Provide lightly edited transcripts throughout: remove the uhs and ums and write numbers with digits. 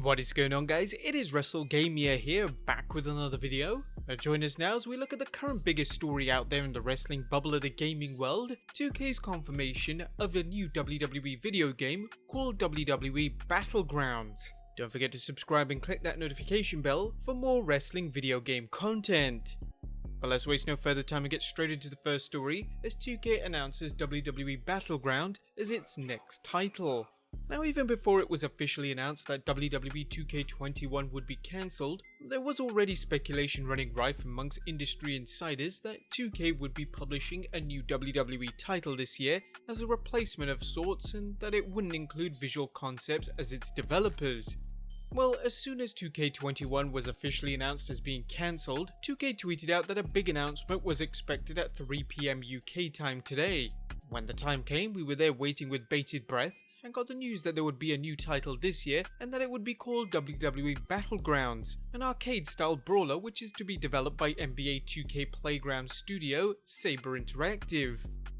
What is going on, guys? It is WrestleGamia here, back with another video. Join us now as we look at the current biggest story out there in the wrestling bubble of the gaming world, 2K's confirmation of a new WWE video game called WWE BattleGrounds. Don't forget to subscribe and click that notification bell for more wrestling video game content. But let's waste no further time and get straight into the first story, as 2K announces WWE BattleGround as its next title. Now, even before it was officially announced that WWE 2K21 would be cancelled, there was already speculation running rife amongst industry insiders that 2K would be publishing a new WWE title this year as a replacement of sorts, and that it wouldn't include Visual Concepts as its developers. Well, as soon as 2K21 was officially announced as being cancelled, 2K tweeted out that a big announcement was expected at 3 PM UK time today. When the time came, we were there waiting with bated breath, and got the news that there would be a new title this year and that it would be called WWE BattleGrounds, an arcade-style brawler which is to be developed by NBA 2K Playground studio Saber Interactive.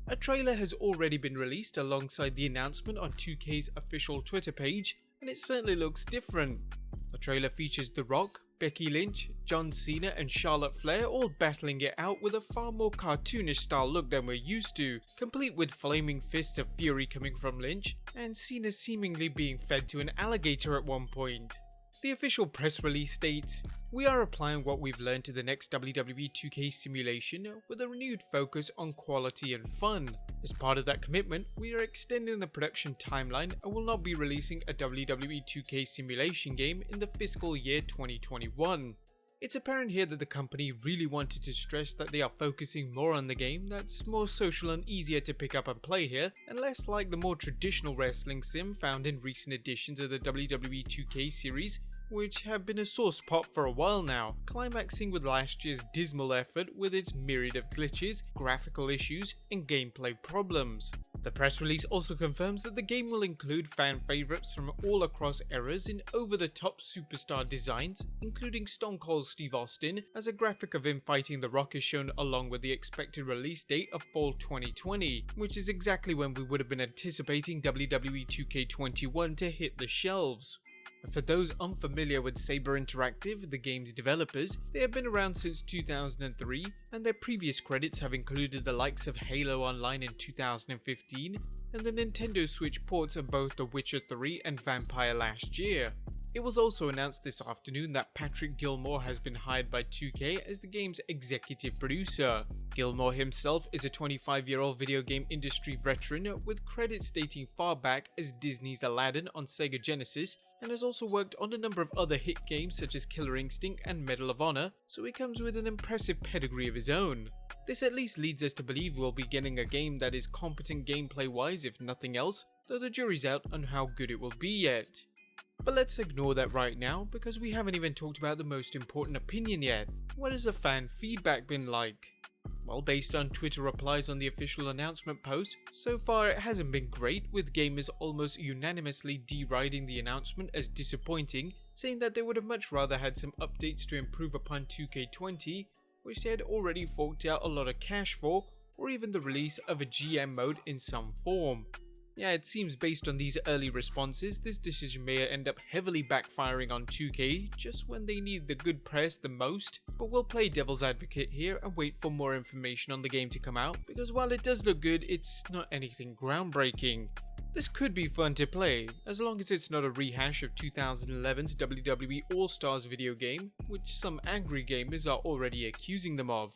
A trailer has already been released alongside the announcement on 2K's official Twitter page, and it certainly looks different. The trailer features The Rock, Becky Lynch, John Cena and Charlotte Flair all battling it out with a far more cartoonish style look than we're used to, complete with flaming fists of fury coming from Lynch, and Cena seemingly being fed to an alligator at one point. The official press release states, "We are applying what we've learned to the next WWE 2K simulation with a renewed focus on quality and fun. As part of that commitment, we are extending the production timeline and will not be releasing a WWE 2K simulation game in the fiscal year 2021. It's apparent here that the company really wanted to stress that they are focusing more on the game that's more social and easier to pick up and play here, and less like the more traditional wrestling sim found in recent editions of the WWE 2K series, which have been a sore spot for a while now, climaxing with last year's dismal effort with its myriad of glitches, graphical issues, and gameplay problems." The press release also confirms that the game will include fan favourites from all across eras in over-the-top superstar designs, including Stone Cold Steve Austin, as a graphic of him fighting The Rock is shown along with the expected release date of fall 2020, which is exactly when we would have been anticipating WWE 2K21 to hit the shelves. For those unfamiliar with Saber Interactive, the game's developers, they have been around since 2003, and their previous credits have included the likes of Halo Online in 2015, and the Nintendo Switch ports of both The Witcher 3 and Vampire last year. It was also announced this afternoon that Patrick Gilmore has been hired by 2K as the game's executive producer. Gilmore himself is a 25-year-old video game industry veteran with credits dating far back as Disney's Aladdin on Sega Genesis, and has also worked on a number of other hit games such as Killer Instinct and Medal of Honor, so he comes with an impressive pedigree of his own. This at least leads us to believe we'll be getting a game that is competent gameplay-wise if nothing else, though the jury's out on how good it will be yet. But let's ignore that right now, because we haven't even talked about the most important opinion yet. What has the fan feedback been like? Well, based on Twitter replies on the official announcement post, so far it hasn't been great, with gamers almost unanimously deriding the announcement as disappointing, saying that they would have much rather had some updates to improve upon 2K20, which they had already forked out a lot of cash for, or even the release of a GM mode in some form. Yeah, it seems based on these early responses, this decision may end up heavily backfiring on 2K just when they need the good press the most, but we'll play devil's advocate here and wait for more information on the game to come out, because while it does look good, it's not anything groundbreaking. This could be fun to play, as long as it's not a rehash of 2011's WWE All-Stars video game, which some angry gamers are already accusing them of.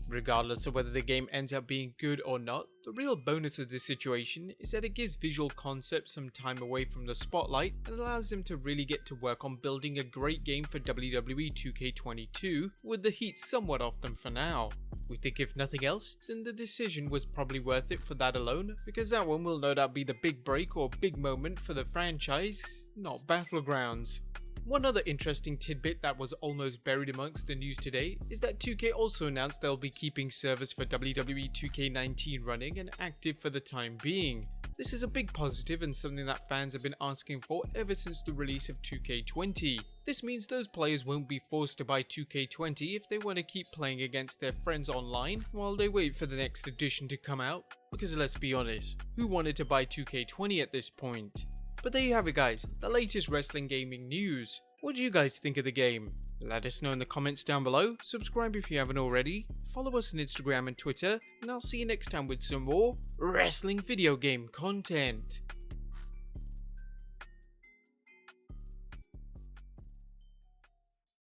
Regardless of whether the game ends up being good or not, the real bonus of this situation is that it gives Visual Concepts some time away from the spotlight and allows them to really get to work on building a great game for WWE 2K22, with the heat somewhat off them for now. We think if nothing else, then the decision was probably worth it for that alone, because that one will no doubt be the big break or big moment for the franchise, not BattleGrounds. One other interesting tidbit that was almost buried amongst the news today is that 2K also announced they'll be keeping servers for WWE 2K19 running and active for the time being. This is a big positive and something that fans have been asking for ever since the release of 2K20. This means those players won't be forced to buy 2K20 if they want to keep playing against their friends online while they wait for the next edition to come out, because let's be honest, who wanted to buy 2K20 at this point? But there you have it guys, the latest wrestling gaming news. What do you guys think of the game? Let us know in the comments down below, subscribe if you haven't already, follow us on Instagram and Twitter, and I'll see you next time with some more wrestling video game content.